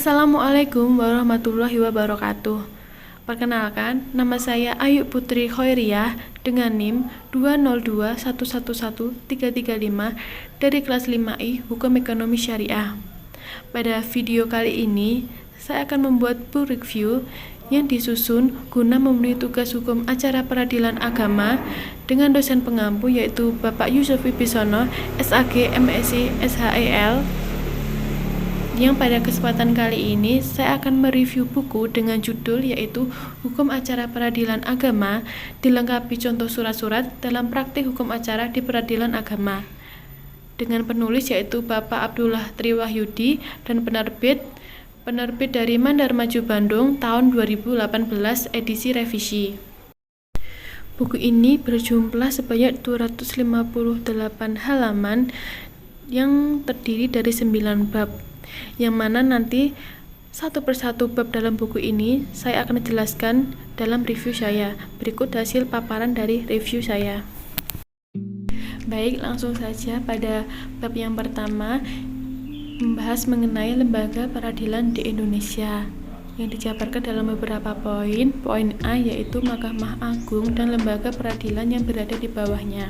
Assalamualaikum warahmatullahi wabarakatuh. Perkenalkan, nama saya Ayu Putri Khoiriyah dengan NIM 202111335 dari kelas 5I Hukum Ekonomi Syariah. Pada video kali ini, saya akan membuat book review yang disusun guna memenuhi tugas hukum acara peradilan agama dengan dosen pengampu yaitu Bapak Yusuf Wibisono, SAG, MSc, SHEL. Yang pada kesempatan kali ini saya akan mereview buku dengan judul yaitu Hukum Acara Peradilan Agama dilengkapi contoh surat-surat dalam praktik hukum acara di peradilan agama dengan penulis yaitu Bapak Abdullah Triwahyudi dan penerbit dari Mandar Maju Bandung tahun 2018 edisi revisi. Buku ini berjumlah sebanyak 258 halaman yang terdiri dari 9 bab, yang mana nanti satu persatu bab dalam buku ini saya akan jelaskan dalam review saya. Berikut hasil paparan dari review saya. Baik, langsung saja pada bab yang pertama, membahas mengenai lembaga peradilan di Indonesia yang dijabarkan dalam beberapa poin. Poin A yaitu Mahkamah Agung dan lembaga peradilan yang berada di bawahnya.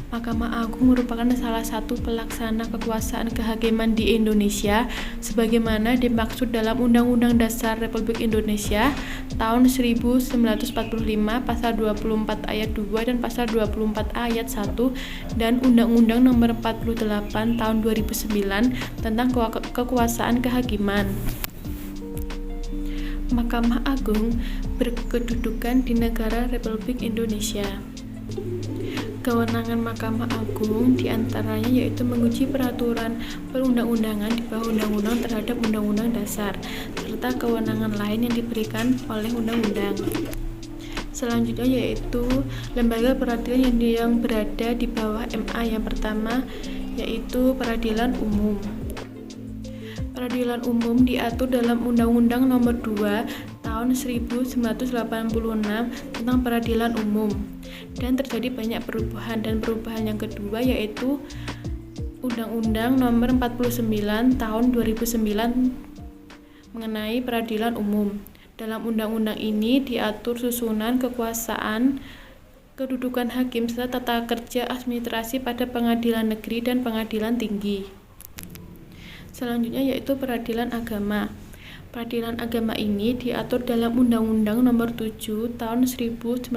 Mahkamah Agung merupakan salah satu pelaksana kekuasaan kehakiman di Indonesia sebagaimana dimaksud dalam Undang-Undang Dasar Republik Indonesia tahun 1945 pasal 24 ayat 2 dan pasal 24 ayat 1 dan Undang-Undang Nomor 48 tahun 2009 tentang kekuasaan kehakiman. Mahkamah Agung berkedudukan di negara Republik Indonesia. Kewenangan Mahkamah Agung diantaranya yaitu menguji peraturan perundang-undangan di bawah undang-undang terhadap undang-undang dasar, serta kewenangan lain yang diberikan oleh undang-undang. Selanjutnya yaitu lembaga peradilan yang berada di bawah MA. Yang pertama yaitu peradilan umum. Peradilan umum diatur dalam Undang-Undang Nomor 2 tahun 1986 tentang peradilan umum. Dan terjadi banyak perubahan, dan perubahan yang kedua yaitu Undang-Undang Nomor 49 tahun 2009 mengenai peradilan umum. Dalam undang-undang ini diatur susunan kekuasaan, kedudukan hakim serta tata kerja administrasi pada pengadilan negeri dan pengadilan tinggi. Selanjutnya yaitu peradilan agama. Peradilan agama ini diatur dalam Undang-Undang Nomor 7 Tahun 1985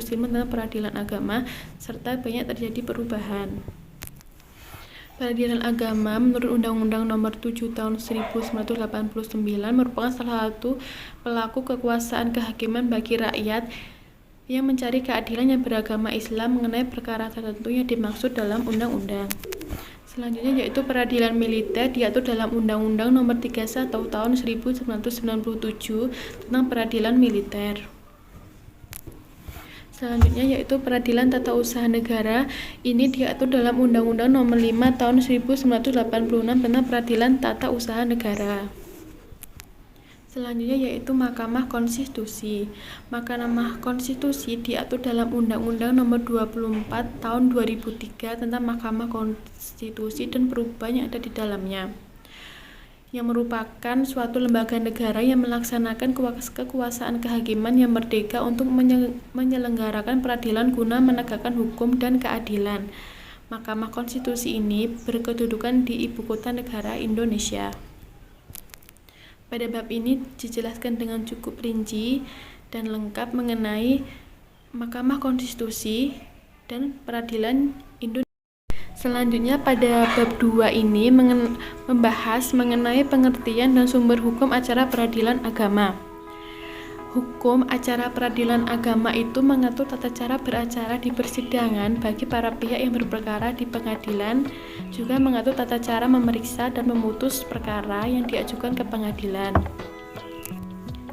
tentang peradilan agama, serta banyak terjadi perubahan. Peradilan agama menurut Undang-Undang Nomor 7 Tahun 1989 merupakan salah satu pelaku kekuasaan kehakiman bagi rakyat yang mencari keadilan yang beragama Islam mengenai perkara tertentu yang dimaksud dalam undang-undang. Selanjutnya yaitu peradilan militer diatur dalam Undang-Undang Nomor 31 Tahun 1997 tentang peradilan militer. Selanjutnya yaitu peradilan tata usaha negara. Ini diatur dalam Undang-Undang Nomor 5 Tahun 1986 tentang peradilan tata usaha negara. Selanjutnya yaitu Mahkamah Konstitusi. Mahkamah Konstitusi diatur dalam Undang-Undang Nomor 24 Tahun 2003 tentang Mahkamah Konstitusi dan perubahan yang ada di dalamnya, yang merupakan suatu lembaga negara yang melaksanakan kekuasaan kehakiman yang merdeka untuk menyelenggarakan peradilan guna menegakkan hukum dan keadilan. Mahkamah Konstitusi ini berkedudukan di Ibu Kota Negara Indonesia. Pada bab ini dijelaskan dengan cukup rinci dan lengkap mengenai Mahkamah Konstitusi dan peradilan Indonesia. Selanjutnya pada bab 2 ini membahas mengenai pengertian dan sumber hukum acara peradilan agama. Hukum acara peradilan agama itu mengatur tata cara beracara di persidangan bagi para pihak yang berperkara di pengadilan, juga mengatur tata cara memeriksa dan memutus perkara yang diajukan ke pengadilan.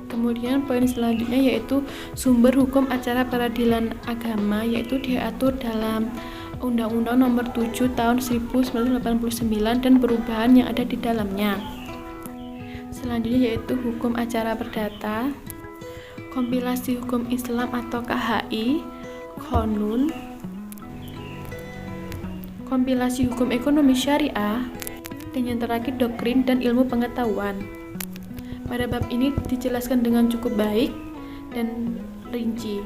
Kemudian poin selanjutnya yaitu sumber hukum acara peradilan agama, yaitu diatur dalam Undang-Undang Nomor 7 Tahun 1989 dan perubahan yang ada di dalamnya. Selanjutnya yaitu hukum acara perdata, kompilasi hukum Islam atau KHI, Qonun, kompilasi hukum ekonomi syariah, dan yang terakhir doktrin dan ilmu pengetahuan. Pada bab ini dijelaskan dengan cukup baik dan rinci.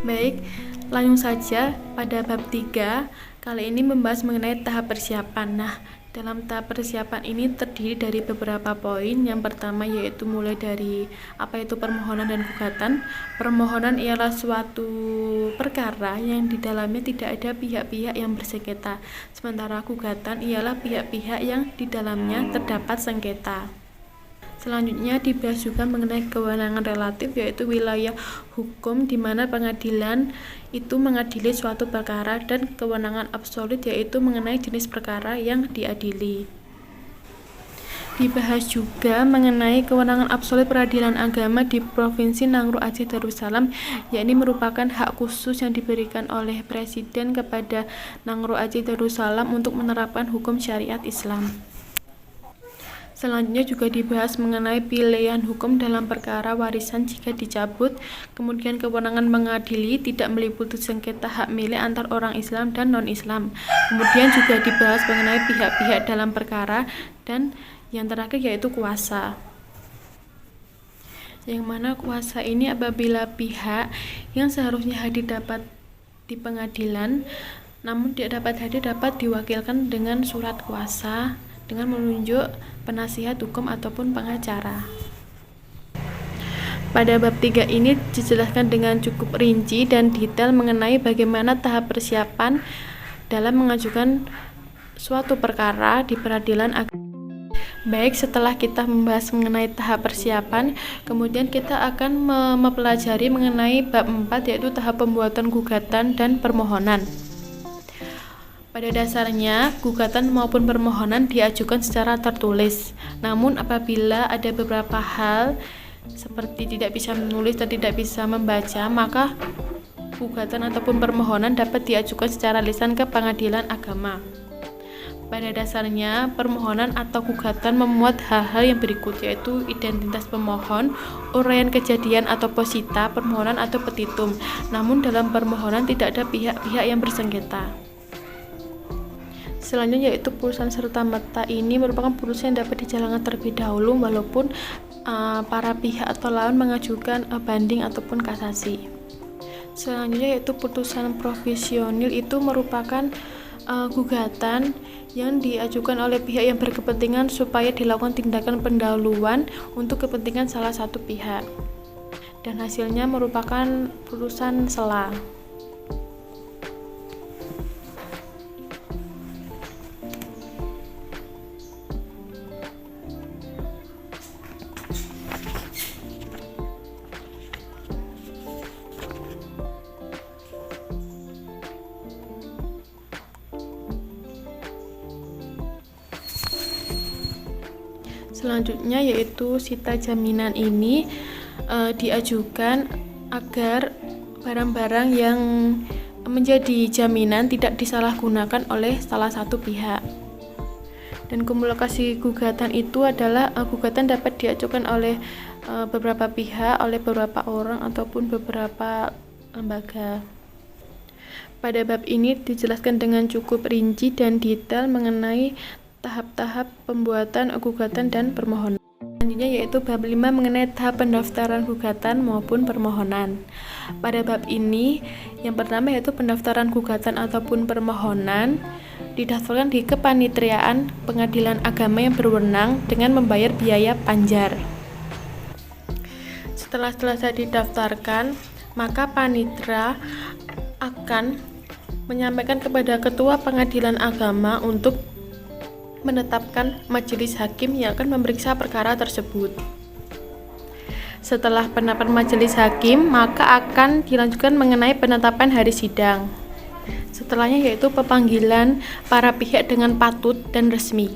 Baik, langsung saja pada bab 3. Kali ini membahas mengenai tahap persiapan. Nah, dalam tahap persiapan ini terdiri dari beberapa poin. Yang pertama yaitu mulai dari apa itu permohonan dan gugatan. Permohonan ialah suatu perkara yang di dalamnya tidak ada pihak-pihak yang bersengketa. Sementara gugatan ialah pihak-pihak yang di dalamnya terdapat sengketa. Selanjutnya dibahas juga mengenai kewenangan relatif, yaitu wilayah hukum di mana pengadilan itu mengadili suatu perkara, dan kewenangan absolut yaitu mengenai jenis perkara yang diadili. Dibahas juga mengenai kewenangan absolut peradilan agama di Provinsi Nangro Aceh Darussalam, yakni merupakan hak khusus yang diberikan oleh Presiden kepada Nangro Aceh Darussalam untuk menerapkan hukum syariat Islam. Selanjutnya juga dibahas mengenai pilihan hukum dalam perkara warisan jika dicabut, kemudian kewenangan mengadili tidak meliputi sengketa hak milik antar orang Islam dan non-Islam. Kemudian juga dibahas mengenai pihak-pihak dalam perkara, dan yang terakhir yaitu kuasa. Yang mana kuasa ini apabila pihak yang seharusnya hadir dapat di pengadilan namun tidak dapat hadir dapat diwakilkan dengan surat kuasa dengan menunjuk penasihat hukum ataupun pengacara. Pada bab 3 ini dijelaskan dengan cukup rinci dan detail mengenai bagaimana tahap persiapan dalam mengajukan suatu perkara di peradilan agama. Baik, setelah kita membahas mengenai tahap persiapan, kemudian kita akan mempelajari mengenai bab 4 yaitu tahap pembuatan gugatan dan permohonan. Pada dasarnya, gugatan maupun permohonan diajukan secara tertulis. Namun apabila ada beberapa hal seperti tidak bisa menulis dan tidak bisa membaca, maka gugatan ataupun permohonan dapat diajukan secara lisan ke pengadilan agama. Pada dasarnya, permohonan atau gugatan memuat hal-hal yang berikut, yaitu identitas pemohon, uraian kejadian atau posita, permohonan atau petitum. Namun dalam permohonan tidak ada pihak-pihak yang bersengketa. Selanjutnya yaitu putusan serta merta. Ini merupakan putusan yang dapat dijalankan terlebih dahulu walaupun para pihak atau lawan mengajukan banding ataupun kasasi. Selanjutnya yaitu putusan provisionil. Itu merupakan gugatan yang diajukan oleh pihak yang berkepentingan supaya dilakukan tindakan pendahuluan untuk kepentingan salah satu pihak, dan hasilnya merupakan putusan sela. Selanjutnya yaitu sita jaminan. Ini diajukan agar barang-barang yang menjadi jaminan tidak disalahgunakan oleh salah satu pihak. Dan kumulasi gugatan itu adalah gugatan dapat diajukan oleh beberapa pihak, oleh beberapa orang ataupun beberapa lembaga. Pada bab ini dijelaskan dengan cukup rinci dan detail mengenai tahap-tahap pembuatan gugatan dan permohonan. Selanjutnya yaitu bab 5 mengenai tahap pendaftaran gugatan maupun permohonan. Pada bab ini yang pertama yaitu pendaftaran gugatan ataupun permohonan didaftarkan di kepanitriaan pengadilan agama yang berwenang dengan membayar biaya panjar. Setelah selesai didaftarkan, maka panitra akan menyampaikan kepada ketua pengadilan agama untuk menetapkan majelis hakim yang akan memeriksa perkara tersebut. Setelah penetapan majelis hakim, maka akan dilanjutkan mengenai penetapan hari sidang. Setelahnya yaitu pemanggilan para pihak dengan patut dan resmi.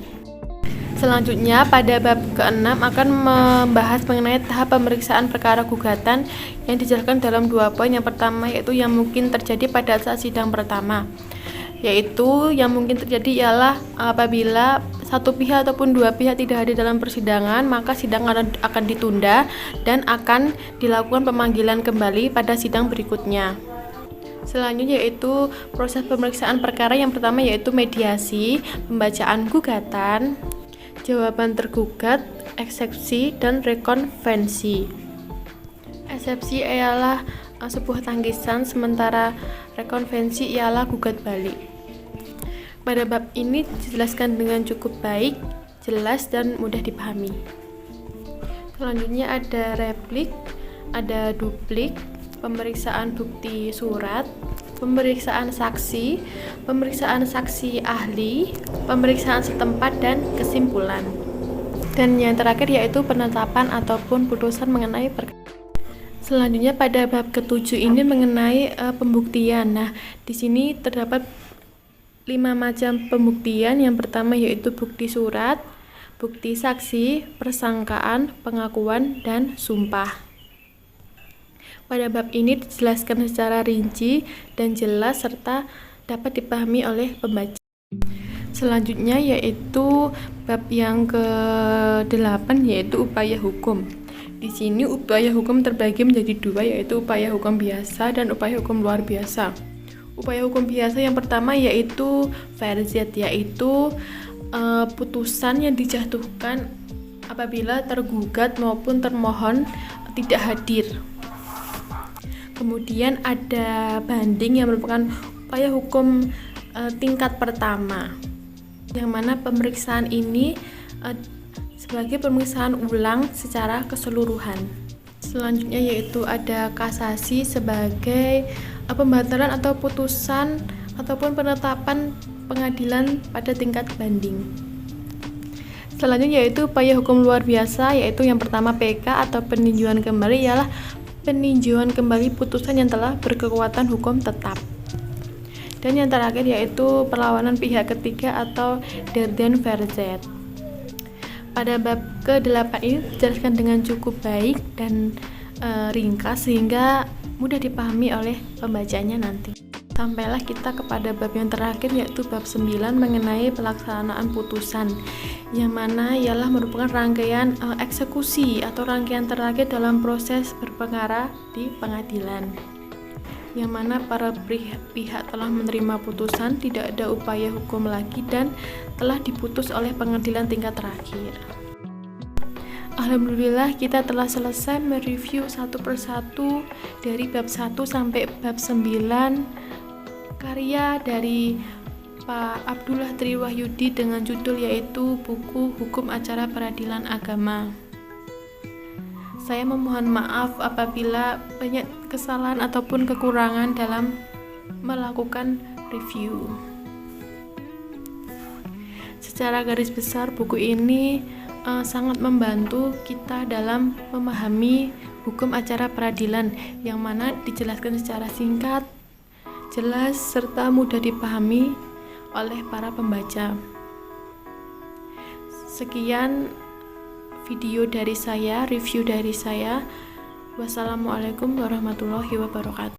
Selanjutnya pada bab ke-6 akan membahas mengenai tahap pemeriksaan perkara gugatan yang dijelaskan dalam 2 poin. Yang pertama yaitu yang mungkin terjadi pada saat sidang pertama, yaitu yang mungkin terjadi ialah apabila satu pihak ataupun 2 pihak tidak hadir dalam persidangan, maka sidang akan ditunda dan akan dilakukan pemanggilan kembali pada sidang berikutnya. Selanjutnya yaitu proses pemeriksaan perkara. Yang pertama yaitu mediasi, pembacaan gugatan, jawaban tergugat, eksepsi, dan rekonvensi. Eksepsi ialah sebuah tangkisan, sementara rekonvensi ialah gugat balik. Pada bab ini dijelaskan dengan cukup baik, jelas, dan mudah dipahami. Selanjutnya ada replik, ada duplik, pemeriksaan bukti surat, pemeriksaan saksi ahli, pemeriksaan setempat, dan kesimpulan. Dan yang terakhir yaitu penetapan ataupun putusan mengenai perkara. Selanjutnya pada bab ke-7 ini mengenai pembuktian. Nah, di sini terdapat 5 macam pembuktian. Yang pertama yaitu bukti surat, bukti saksi, persangkaan, pengakuan, dan sumpah. Pada bab ini dijelaskan secara rinci dan jelas serta dapat dipahami oleh pembaca. Selanjutnya yaitu bab yang ke-8 yaitu upaya hukum. Di sini upaya hukum terbagi menjadi 2 yaitu upaya hukum biasa dan upaya hukum luar biasa. Upaya hukum biasa yang pertama yaitu verzet, yaitu putusan yang dijatuhkan apabila tergugat maupun termohon tidak hadir. Kemudian ada banding yang merupakan upaya hukum tingkat pertama, yang mana pemeriksaan ini sebagai pemeriksaan ulang secara keseluruhan. Selanjutnya yaitu ada kasasi sebagai pembatalan atau putusan ataupun penetapan pengadilan pada tingkat banding. Selanjutnya yaitu upaya hukum luar biasa, yaitu yang pertama PK atau peninjauan kembali ialah peninjauan kembali putusan yang telah berkekuatan hukum tetap. Dan yang terakhir yaitu perlawanan pihak ketiga atau derden verzet. Pada bab ke-8 ini dijelaskan dengan cukup baik dan ringkas sehingga mudah dipahami oleh pembacanya nanti. Sampailah kita kepada bab yang terakhir yaitu bab 9 mengenai pelaksanaan putusan, yang mana ialah merupakan rangkaian eksekusi atau rangkaian terakhir dalam proses berperkara di pengadilan, yang mana para pihak telah menerima putusan, tidak ada upaya hukum lagi dan telah diputus oleh pengadilan tingkat terakhir. Alhamdulillah kita telah selesai mereview satu persatu dari bab 1 sampai bab 9 karya dari Pak Abdullah Triwahyudi dengan judul yaitu Buku Hukum Acara Peradilan Agama. Saya memohon maaf apabila banyak kesalahan ataupun kekurangan dalam melakukan review. Secara garis besar buku ini sangat membantu kita dalam memahami hukum acara peradilan, yang mana dijelaskan secara singkat, jelas, serta mudah dipahami oleh para pembaca. Sekian video dari saya, review dari saya. Wassalamualaikum warahmatullahi wabarakatuh.